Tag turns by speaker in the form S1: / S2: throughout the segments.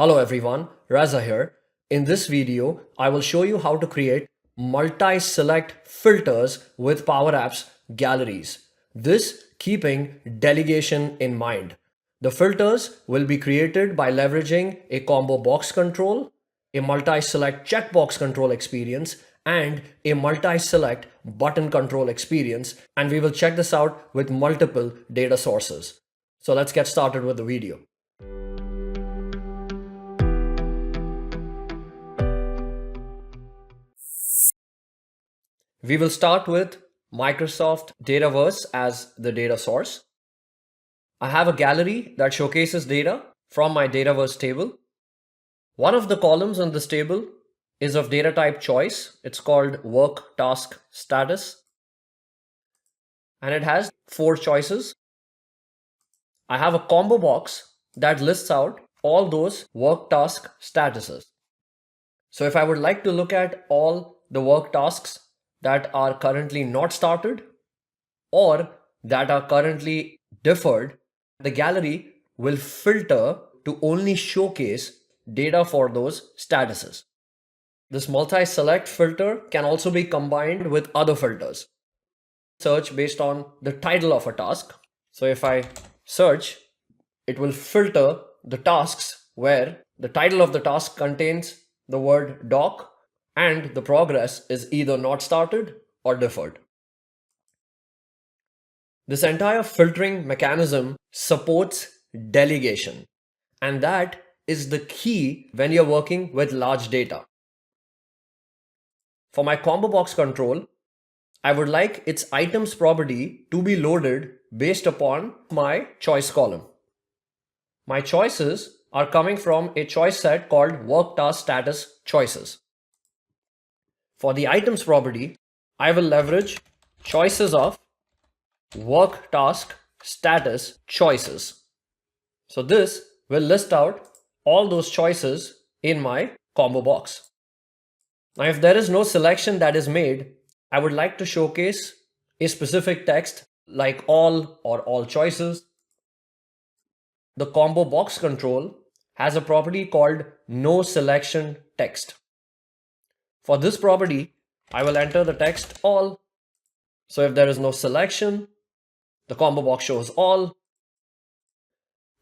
S1: Hello everyone, Reza here. In this video, I will show you how to create multi-select filters with PowerApps galleries. This keeping delegation in mind. The filters will be created by leveraging a combo box control, a multi-select checkbox control experience, and a multi-select button control experience. And we will check this out with multiple data sources. So let's get started with the video. We will start with Microsoft Dataverse as the data source. I have a gallery that showcases data from my Dataverse table. One of the columns in this table is of data type choice. It's called work task status. And it has 4 choices. I have a combo box that lists out all those work task statuses. So if I would like to look at all the work tasks that are currently not started or that are currently deferred, the gallery will filter to only showcase data for those statuses. This multi-select filter can also be combined with other filters. Search based on the title of a task. So if I search, it will filter the tasks where the title of the task contains the word doc and the progress is either not started or deferred. This entire filtering mechanism supports delegation, and that is the key when you're working with large data. For my combo box control, I would like its items property to be loaded based upon my choice column. My choices are coming from a choice set called work task status choices. For the items property, I will leverage choices of work task status choices. So this will list out all those choices in my combo box. Now, if there is no selection that is made, I would like to showcase a specific text like all or all choices. The combo box control has a property called no selection text. For this property, I will enter the text all. So if there is no selection, the combo box shows all.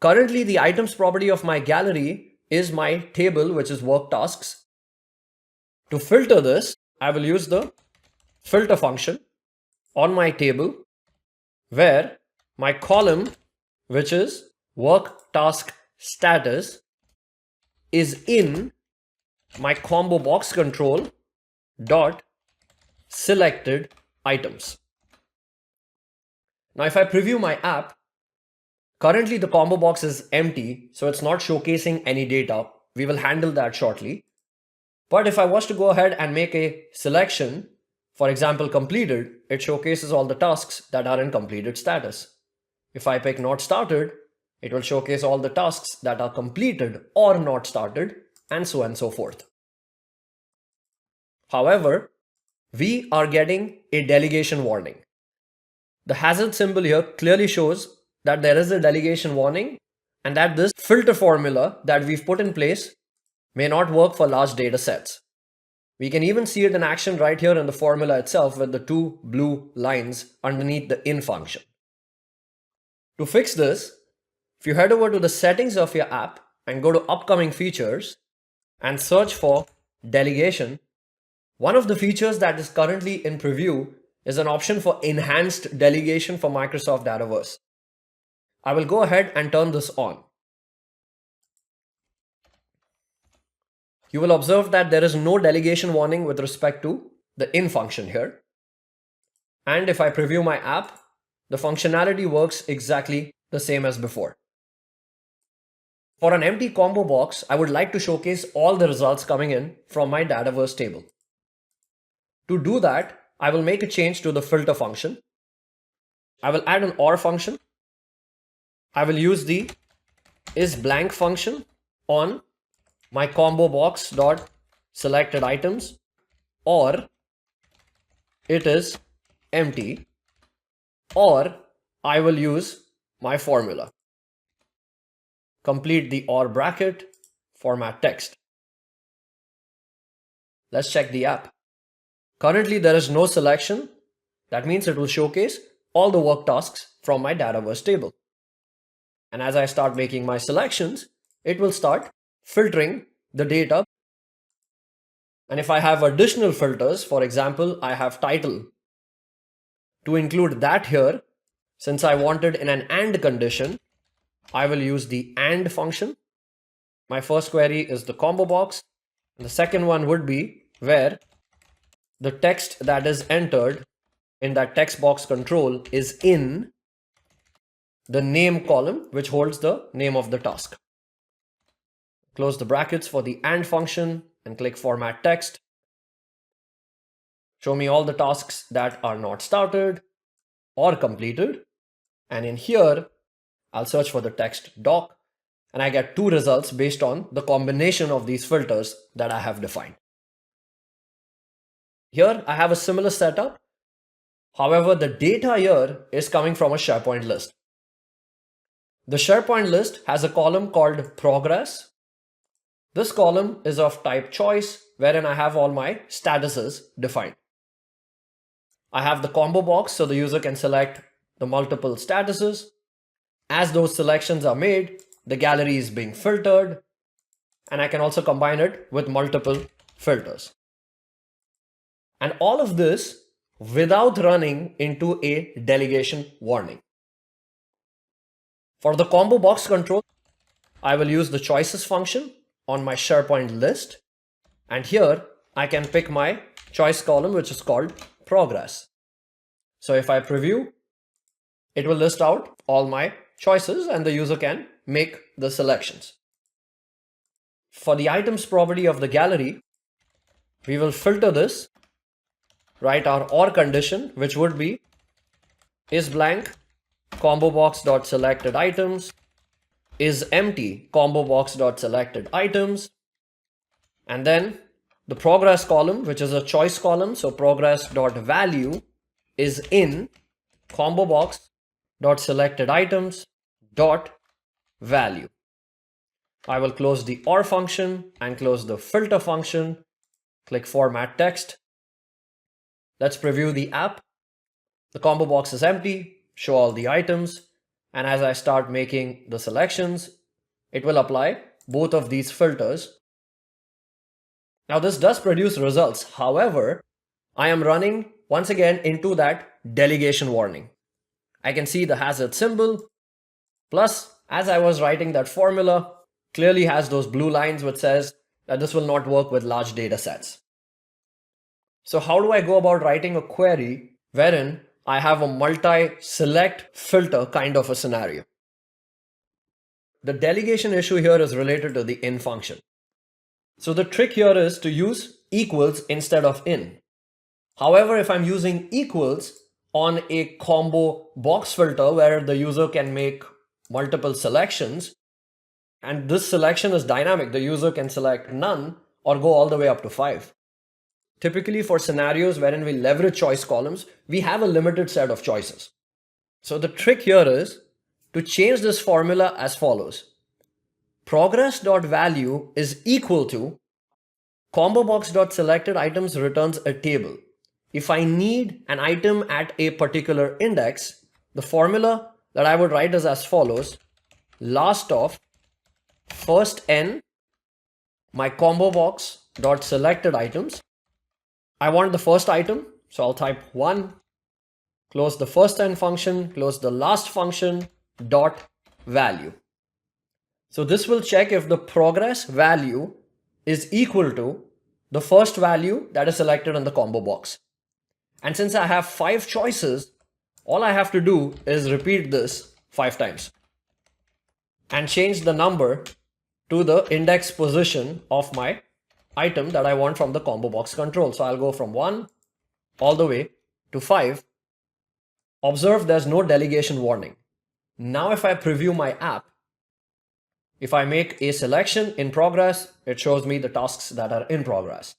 S1: Currently, the items property of my gallery is my table, which is work tasks. To filter this, I will use the filter function on my table where my column, which is work task status, is in my combo box control dot selected items. Now if I preview my app, currently the combo box is empty, so it's not showcasing any data. We will handle that shortly. But if I was to go ahead and make a selection, for example completed, it showcases all the tasks that are in completed status. If I pick not started, it will showcase all the tasks that are completed or not started, and so on and so forth. However, we are getting a delegation warning. The hazard symbol here clearly shows that there is a delegation warning and that this filter formula that we've put in place may not work for large data sets. We can even see it in action right here in the formula itself with the 2 blue lines underneath the in function. To fix this, if you head over to the settings of your app and go to upcoming features and search for delegation, one of the features that is currently in preview is an option for enhanced delegation for Microsoft Dataverse. I will go ahead and turn this on. You will observe that there is no delegation warning with respect to the in function here. And if I preview my app, the functionality works exactly the same as before. For an empty combo box, I would like to showcase all the results coming in from my Dataverse table. To do that, I will make a change to the filter function. I will add an OR function. I will use the isBlank function on my combo box dot selected items, or it is empty, or I will use my formula. Complete the OR bracket, format text. Let's check the app. Currently, there is no selection. That means it will showcase all the work tasks from my Dataverse table. And as I start making my selections, it will start filtering the data. And if I have additional filters, for example, I have title, to include that here, since I wanted in an AND condition, I will use the AND function. My first query is the combo box. And the second one would be where the text that is entered in that text box control is in the name column, which holds the name of the task. Close the brackets for the AND function and click Format Text. Show me all the tasks that are not started or completed. And in here, I'll search for the text doc, and I get 2 results based on the combination of these filters that I have defined. Here, I have a similar setup. However, the data here is coming from a SharePoint list. The SharePoint list has a column called Progress. This column is of type choice, wherein I have all my statuses defined. I have the combo box so the user can select the multiple statuses. As those selections are made, the gallery is being filtered, and I can also combine it with multiple filters. And all of this without running into a delegation warning. For the combo box control, I will use the choices function on my SharePoint list. And here I can pick my choice column, which is called Progress. So if I preview, it will list out all my choices and the user can make the selections. For the items property of the gallery, we will filter this, write our OR condition, which would be is blank combo box.selected items is empty combo box.selected items, and then the progress column, which is a choice column, so progress.value is in combo box.selected items dot value. I will close the OR function and close the filter function, click Format Text. Let's preview the app. The combo box is empty, show all the items, and as I start making the selections, it will apply both of these filters. Now this does produce results. However, I am running once again into that delegation warning. I can see the hazard symbol. Plus, as I was writing that formula, clearly has those blue lines which says that this will not work with large data sets. So how do I go about writing a query wherein I have a multi-select filter kind of a scenario? The delegation issue here is related to the in function. So the trick here is to use equals instead of in. However, if I'm using equals on a combo box filter where the user can make multiple selections, and this selection is dynamic, the user can select none or go all the way up to 5. Typically for scenarios wherein we leverage choice columns, we have a limited set of choices. So the trick here is to change this formula as follows. Progress.value is equal to combo box.selected items returns a table. If I need an item at a particular index, the formula that I would write is as follows. Last of first n my combo box.selected items. I want the first item, so I'll type 1, close the first n function, close the last function, dot value. So this will check if the progress value is equal to the first value that is selected in the combo box. And since I have 5 choices, all I have to do is repeat this 5 times and change the number to the index position of my item that I want from the combo box control. So I'll go from 1 all the way to 5. Observe there's no delegation warning. Now if I preview my app, if I make a selection in progress, it shows me the tasks that are in progress.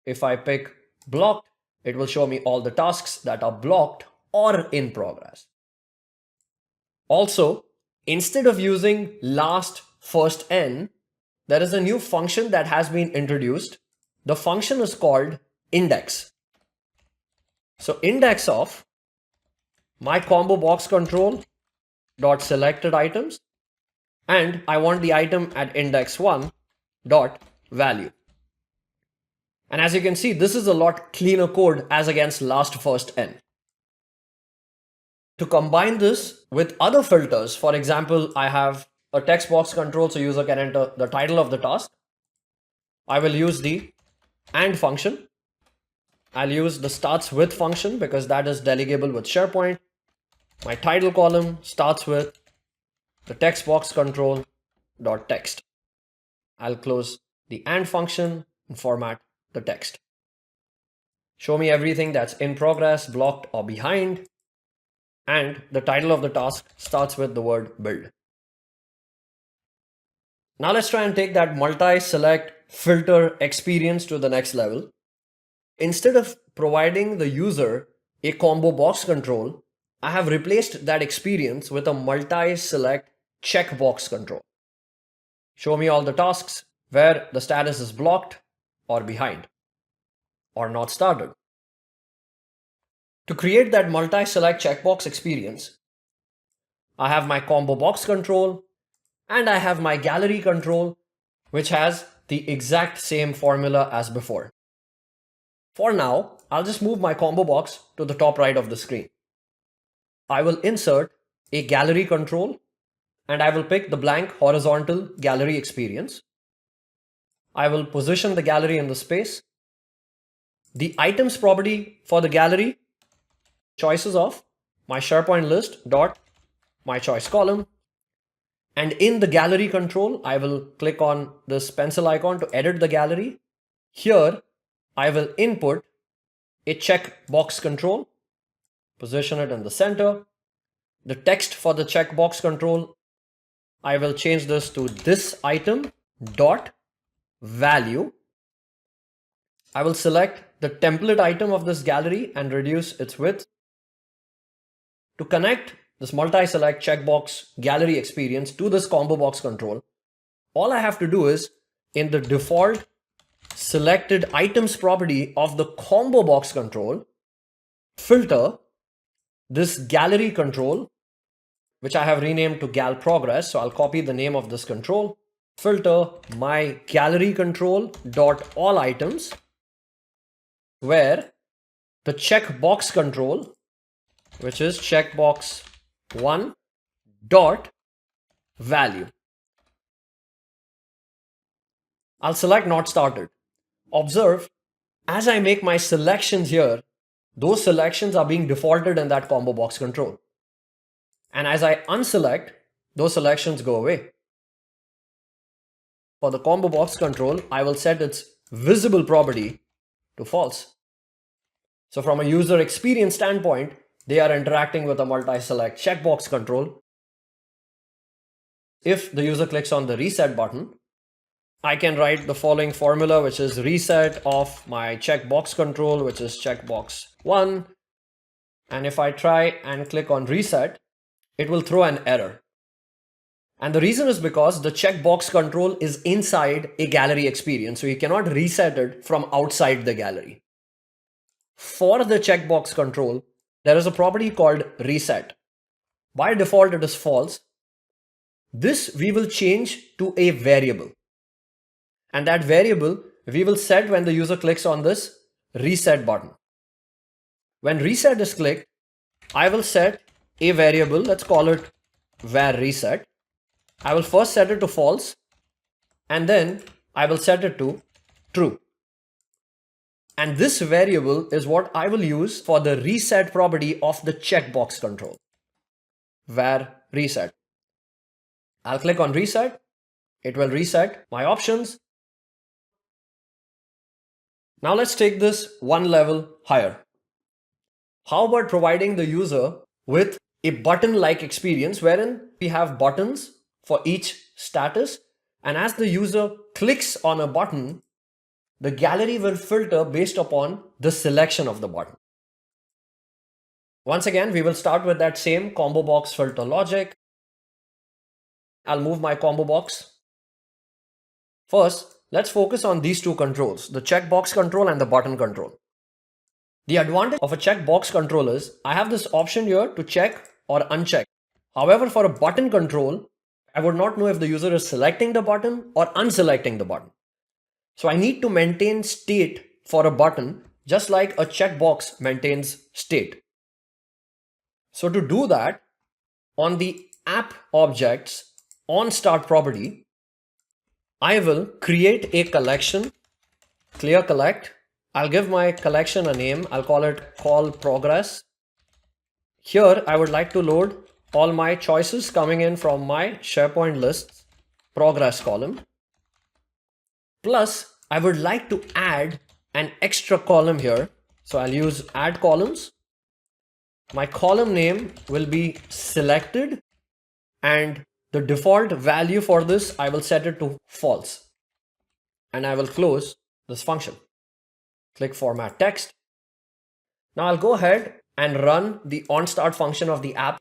S1: If I pick blocked, it will show me all the tasks that are blocked or in progress. Also, instead of using last first n, there is a new function that has been introduced. The function is called index. So index of my combo box control dot selected items, and I want the item at index 1 dot value. And as you can see, this is a lot cleaner code as against last first n. To combine this with other filters, for example, I have a text box control so user can enter the title of the task. I will use the AND function. I'll use the starts with function because that is delegable with SharePoint. My title column starts with the text box control dot text. I'll close the AND function and format the text. Show me everything that's in progress, blocked, or behind. And the title of the task starts with the word build. Now let's try and take that multi-select filter experience to the next level. Instead of providing the user a combo box control, I have replaced that experience with a multi-select checkbox control. Show me all the tasks where the status is blocked or behind or not started. To create that multi-select checkbox experience, I have my combo box control and I have my gallery control, which has the exact same formula as before. For now, I'll just move my combo box to the top right of the screen. I will insert a gallery control and I will pick the blank horizontal gallery experience. I will position the gallery in the space. The items property for the gallery, choices of my SharePoint list dot my choice column. And in the gallery control, I will click on this pencil icon to edit the gallery. Here, I will input a checkbox control, position it in the center. The text for the checkbox control, I will change this to this item dot value. I will select the template item of this gallery and reduce its width. To connect this multi-select checkbox gallery experience to this combo box control, all I have to do is in the default selected items property of the combo box control, filter this gallery control, which I have renamed to gal progress. So I'll copy the name of this control, filter my gallery control dot all items, where the checkbox control, which is checkbox 1 dot value. I'll select not started. Observe, as I make my selections here, those selections are being defaulted in that combo box control. And as I unselect, those selections go away. For the combo box control, I will set its visible property to false. So from a user experience standpoint, they are interacting with a multi-select checkbox control. If the user clicks on the reset button, I can write the following formula, which is reset of my checkbox control, which is checkbox 1. And if I try and click on reset, it will throw an error. And the reason is because the checkbox control is inside a gallery experience. So you cannot reset it from outside the gallery. For the checkbox control, there is a property called reset. By default, it is false. This we will change to a variable. And that variable we will set when the user clicks on this reset button. When reset is clicked, I will set a variable, let's call it var reset. I will first set it to false and then I will set it to true. And this variable is what I will use for the reset property of the checkbox control, var reset. I'll click on reset. It will reset my options. Now let's take this one level higher. How about providing the user with a button-like experience wherein we have buttons for each status, and as the user clicks on a button, the gallery will filter based upon the selection of the button. Once again, we will start with that same combo box filter logic. I'll move my combo box First, let's focus on these two controls, the checkbox control and the button control. The advantage of a checkbox control is I have this option here to check or uncheck. However, for a button control, I would not know if the user is selecting the button or unselecting the button. So I need to maintain state for a button just like a checkbox maintains state. So to do that, on the app objects on start property, I will create a collection, clear collect. I'll give my collection a name. I'll call it call progress. Here, I would like to load all my choices coming in from my SharePoint lists progress column. Plus, I would like to add an extra column here. So I'll use add columns. My column name will be selected and the default value for this, I will set it to false. And I will close this function. Click format text. Now I'll go ahead and run the onStart function of the app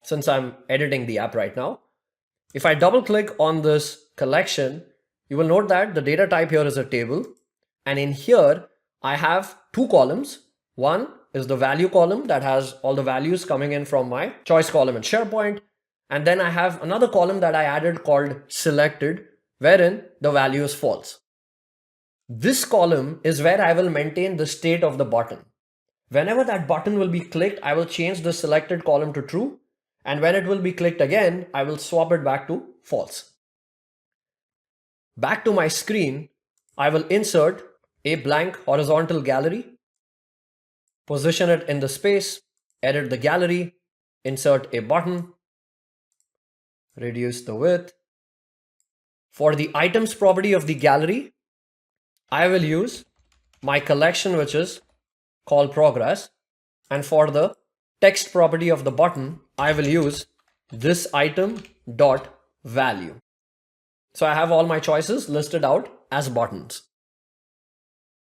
S1: since I'm editing the app right now. If I double click on this collection, you will note that the data type here is a table. And in here, I have two columns. One is the value column that has all the values coming in from my choice column in SharePoint. And then I have another column that I added called selected, wherein the value is false. This column is where I will maintain the state of the button. Whenever that button will be clicked, I will change the selected column to true. And when it will be clicked again, I will swap it back to false. Back to my screen, I will insert a blank horizontal gallery, position it in the space, edit the gallery, insert a button, reduce the width. For the items property of the gallery, I will use my collection, which is call progress. And for the text property of the button, I will use this item dot value. So I have all my choices listed out as buttons.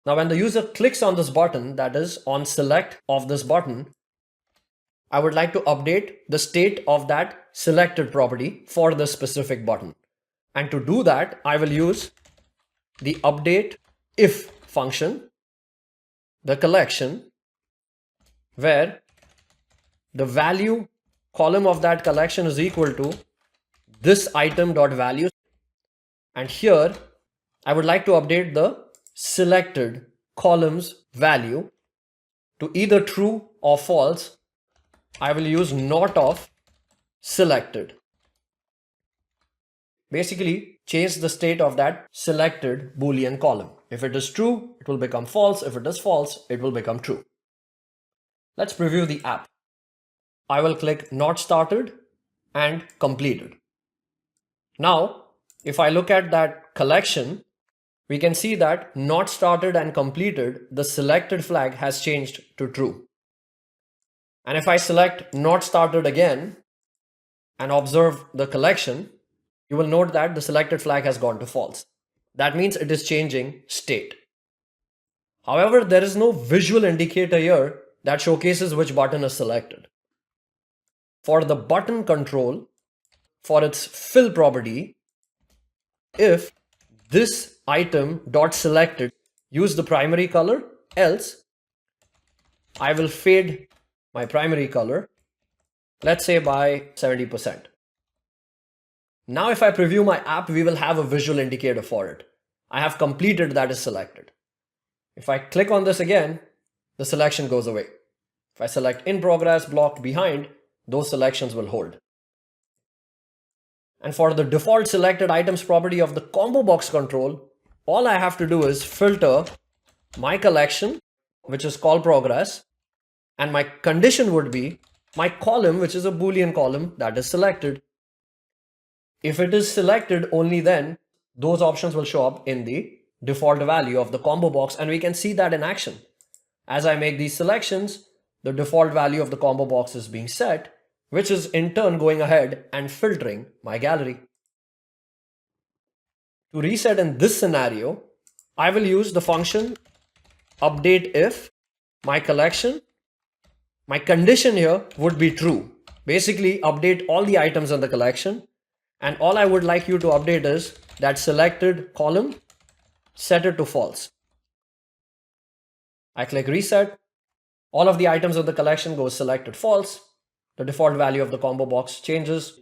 S1: Now, when the user clicks on this button, that is on select of this button, I would like to update the state of that selected property for this specific button. And to do that, I will use the update if function, the collection, where the value column of that collection is equal to this item dot value. And here, I would like to update the selected column's value to either true or false. I will use not of selected. Basically, change the state of that selected Boolean column. If it is true, it will become false. If it is false, it will become true. Let's preview the app. I will click not started and completed. Now, if I look at that collection, we can see that not started and completed, the selected flag has changed to true. And if I select not started again and observe the collection, you will note that the selected flag has gone to false. That means it is changing state. However, there is no visual indicator here that showcases which button is selected. For the button control, for its fill property, if this item dot selected use the primary color, else I will fade my primary color, let's say by 70%. Now if I preview my app, we will have a visual indicator for it. I have completed that is selected. If I click on this again, the selection goes away. If I select in progress, blocked behind, those selections will hold. And for the default selected items property of the combo box control, all I have to do is filter my collection, which is call progress, and my condition would be my column, which is a Boolean column that is selected. If it is selected, only then those options will show up in the default value of the combo box, and we can see that in action. As I make these selections, the default value of the combo box is being set, which is in turn going ahead and filtering my gallery. To reset in this scenario, I will use the function update if my collection. My condition here would be true. Basically, update all the items in the collection. And all I would like you to update is that selected column, set it to false. I click reset. All of the items of the collection goes selected false. The default value of the combo box changes.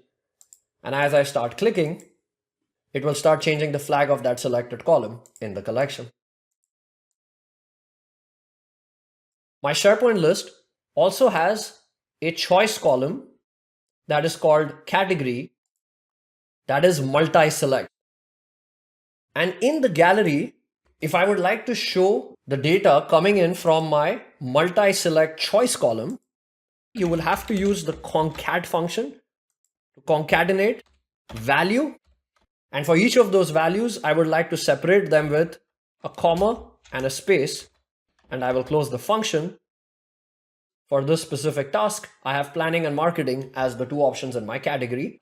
S1: And as I start clicking, it will start changing the flag of that selected column in the collection. My SharePoint list also has a choice column that is called category, that is multi-select. And in the gallery, if I would like to show the data coming in from my multi-select choice column, you will have to use the concat function to concatenate value. And for each of those values, I would like to separate them with a comma and a space. And I will close the function. For this specific task, I have planning and marketing as the two options in my category.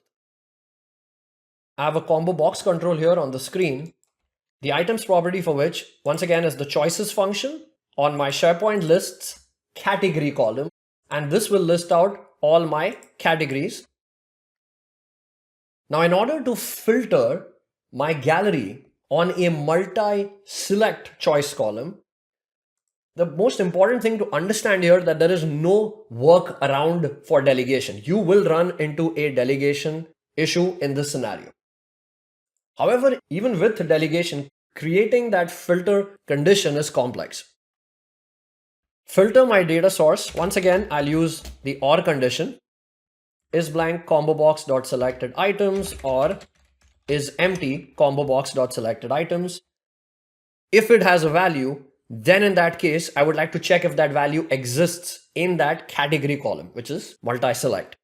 S1: I have a combo box control here on the screen. The items property for which, once again, is the choices function on my SharePoint lists category column. And this will list out all my categories. Now, in order to filter my gallery on a multi-select choice column, the most important thing to understand here that there is no workaround for delegation. You will run into a delegation issue in this scenario. However, even with delegation, creating that filter condition is complex. Filter my data source. Once again, I'll use the OR condition. Is blank combo box dot selected items or is empty combo box dot selected items. If it has a value, then in that case, I would like to check if that value exists in that category column, which is multi-select.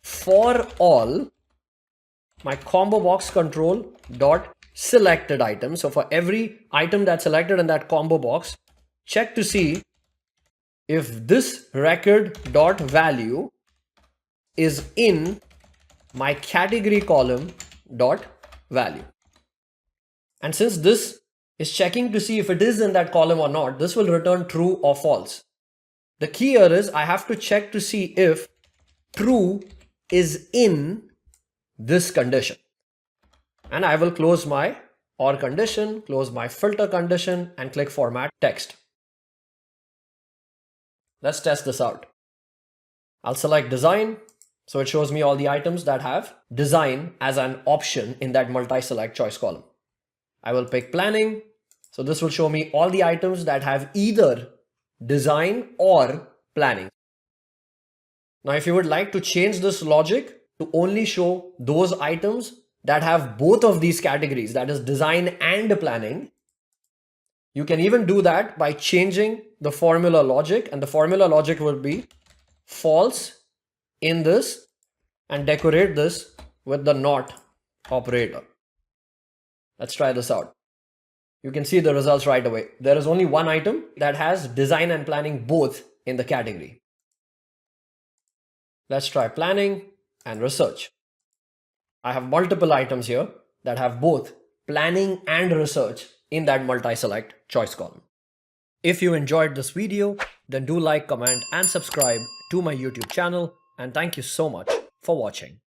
S1: For all, my combo box control dot selected items. So for every item that's selected in that combo box, check to see if this record dot value is in my category column dot value. And since this is checking to see if it is in that column or not, this will return true or false. The key here is I have to check to see if true is in this condition. And I will close my OR condition, close my filter condition, and click format text. Let's test this out. I'll select design. So it shows me all the items that have design as an option in that multi-select choice column. I will pick planning. So this will show me all the items that have either design or planning. Now, if you would like to change this logic to only show those items that have both of these categories, that is design and planning, you can even do that by changing the formula logic, and the formula logic will be false in this and decorate this with the not operator. Let's try this out. You can see the results right away. There is only one item that has design and planning both in the category. Let's try planning and research. I have multiple items here that have both planning and research in that multi-select choice column. If you enjoyed this video, then do like, comment, and subscribe to my YouTube channel. And thank you so much for watching.